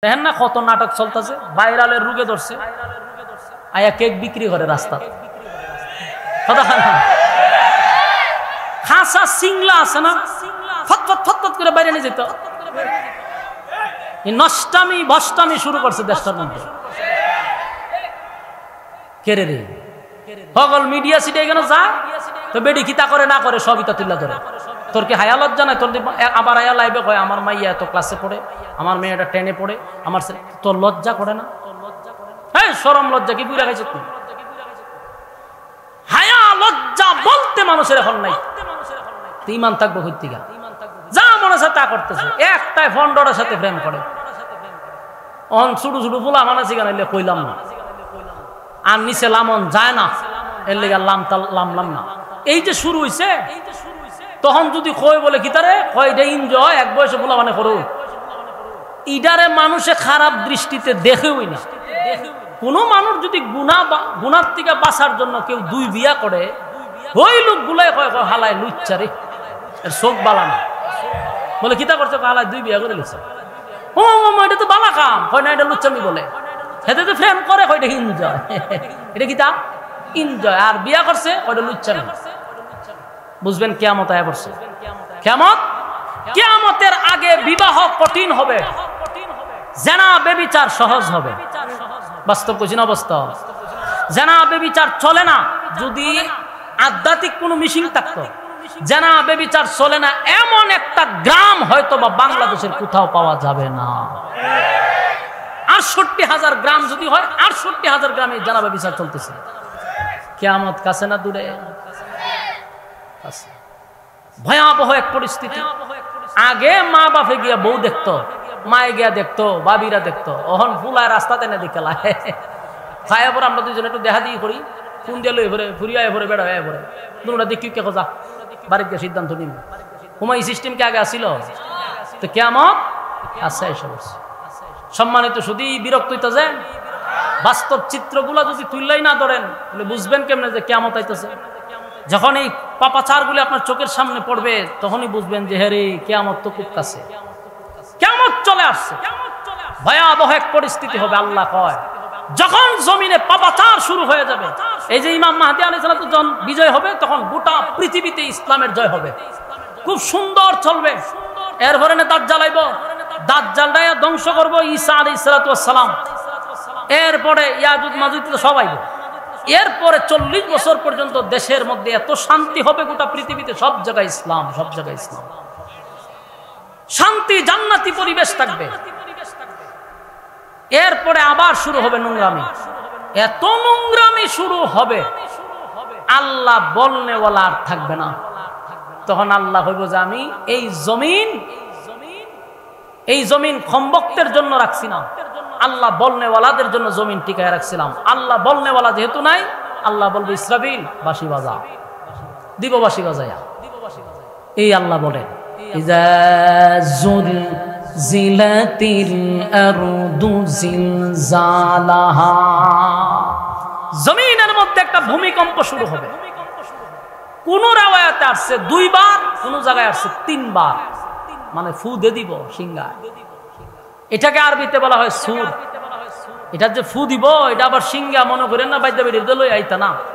দেখেন না কত নাটক চলতেছে, ভাইরালের রোগে ধরছে, আয়া কেক বিক্রি করে রাস্তা। খাসা সিংলা আছে না, ফটফট ফটফট করে বাইরে নিয়ে যেত। নষ্টামি ভষ্টামি শুরু করছে দেশটার মধ্যে। কেরে রে সকল মিডিয়া সিটে এখানে যা তো বেডি কিতা করে না করে সবই তা তুল্লা ধরে। তোর কি হায়া লজ্জা নাই? তোর আবার আয়া লাইবে কয় আমার মাইয়া এত ক্লাসে পড়ে, আমার মেয়েটা 10-এ পড়ে, আমার তোর লজ্জা করে না? হ্যাঁ, শরম লজ্জা কি বুঝা গেছে? তুই হায়া লজ্জা বলতে মানুষের এখন নাই। তুই ইমান থাকবো কইতিগা, যা মনে আছে তা করতেছে। একটাই ফন্ডরের সাথে প্রেম করে। অন ছুটু ছুটু ফুলা মানাছি গান কইলাম না, আর নিচে লামন যায় না, এর লেগে লামলাম না। এই যে শুরু হইছে, তখন যদি কই বলে কি তারে কয় এটা এনজয়, এক বয়সে ফুলা মানে করো, ইডারে মানুষে খারাপ দৃষ্টিতে দেখেওই না। কোন মানুষ যদি গুনার থেকে বাঁচার জন্য কেউ 2 বিয়া করে, ওই লোক গুলাই কয় হালায় লুচ্চারে, এর চোখ বালা না। বলে কিতা করছে, হালায় 2 বিয়া করে লিখছে। ও এটা তো বালা কাম, হয় না, এটা লুচ্চামি বলে। হেতে তো ফ্রেম করে, হয় এটা এনজয়। এটা কিতা এনজয়। আর বিয়া করছে ওইটা লুচ্চামি। বুঝবেন কিয়ামত আয়া পড়ছে। কিয়ামতের আগে বিবাহ কঠিন হবে, জেনা বেবিচার সহজ হবে। বাস্তব কঠিন অবস্থা। জেনা বেবিচার চলে না যদি আধ্যাত্মিক কোনো মিশিং থাকতো। জেনা বেবিচার চলে না এমন একটা গ্রাম হয়তো বা বাংলাদেশের কোথাও পাওয়া যাবে না। 68,000 গ্রাম যদি হয়, 68,000 গ্রামে জেনা বেবিচার চলতেছে। কিয়ামত কাছে না দূরে? ভয়াবহ এক পরিস্থিতি। আগে মা বাপে গিয়া বউ দেখতো, মায়ে গিয়া দেখতো, বাবিরা দেখতো। ওহন ফুলায় রাস্তাতে না দেখে লাহে খায় পরে আমরা দুজন একটু দেখা দিয়ে করি, ফোন দিয়ে লই ভরে ফুরিয়ায় ভরে বেড়া হয়ে ভরে দুটা দেখি কে খোঁজা বাড়িতে গিয়ে সিদ্ধান্ত নিব। হুমাই সিস্টেম কি আগে আসিল? তো কিয়ামত আচ্ছা এসে বলছে। সম্মানিত শুধু বিরক্ত হইতে যে বাস্তব চিত্রগুলা যদি তুললেই না ধরেন তাহলে বুঝবেন কেমনে যে কিয়ামত আইতেছে। যখন এই পাপাচারগুলি আপনার চোখের সামনে পড়বে তখনই বুঝবেন যে হ্যাঁ রে কিয়ামত তো খুব কাছে, কিয়ামত চলে আসছে। ভয়াবহ এক পরিস্থিতি হবে। আল্লাহ কয় যখন জমিনে পাপাচার শুরু হয়ে যাবে, এই যে ইমাম মাহদী আলাইহিস সালাতু যখন বিজয় হবে, তখন গোটা পৃথিবীতে ইসলামের জয় হবে, খুব সুন্দর চলবে। এরপরে দাজ্জাল আইব, দাজ্জালটাকে ধ্বংস করব ঈসা আলাইহিস সালাতু ওয়াস সালাম। এরপরে ইয়াজুজ মাজুজ সব আইব। এরপরে 40 বছর পর্যন্ত দেশের মধ্যে এত শান্তি হবে, গোটা পৃথিবীতে সব জায়গায় ইসলাম, সব জায়গায় ইসলাম, শান্তি জান্নাতি পরিবেশ থাকবে। এরপরে আবার শুরু হবে নোংরামি। এত নোংরামি শুরু হবে, আল্লাহ বলনেওয়ালা আর থাকবে না। তখন আল্লাহ হইব যে আমি এই জমিন খম্বক্তের জন্য রাখছি না, আল্লাহ বলনেওয়ালাদের জন্য জমিন টিকায় রাখছিলাম। আল্লাহ বলনেওয়ালা যেহেতু নাই, আল্লাহ বলবে ইসরাফিল বাঁশি বাজা, দিব বাঁশি বাজায়া। এই আল্লাহ বলে ইযা যুলজিলাতিল আরদু জিলজালাহা, জমিনের মধ্যে একটা ভূমিকম্প শুরু হবে। কোন রাওয়ায়াতে আসছে 2 বার, কোন জায়গায় আসছে 3 বার, মানে ফু দে দিব সিংহা। এটাকে আরবিতে বলা হয় সুর। এটা যে ফু দিব, এটা আবার সিংহা মনে করেন না, বাইদা বেরিয়ে লই আইতা না।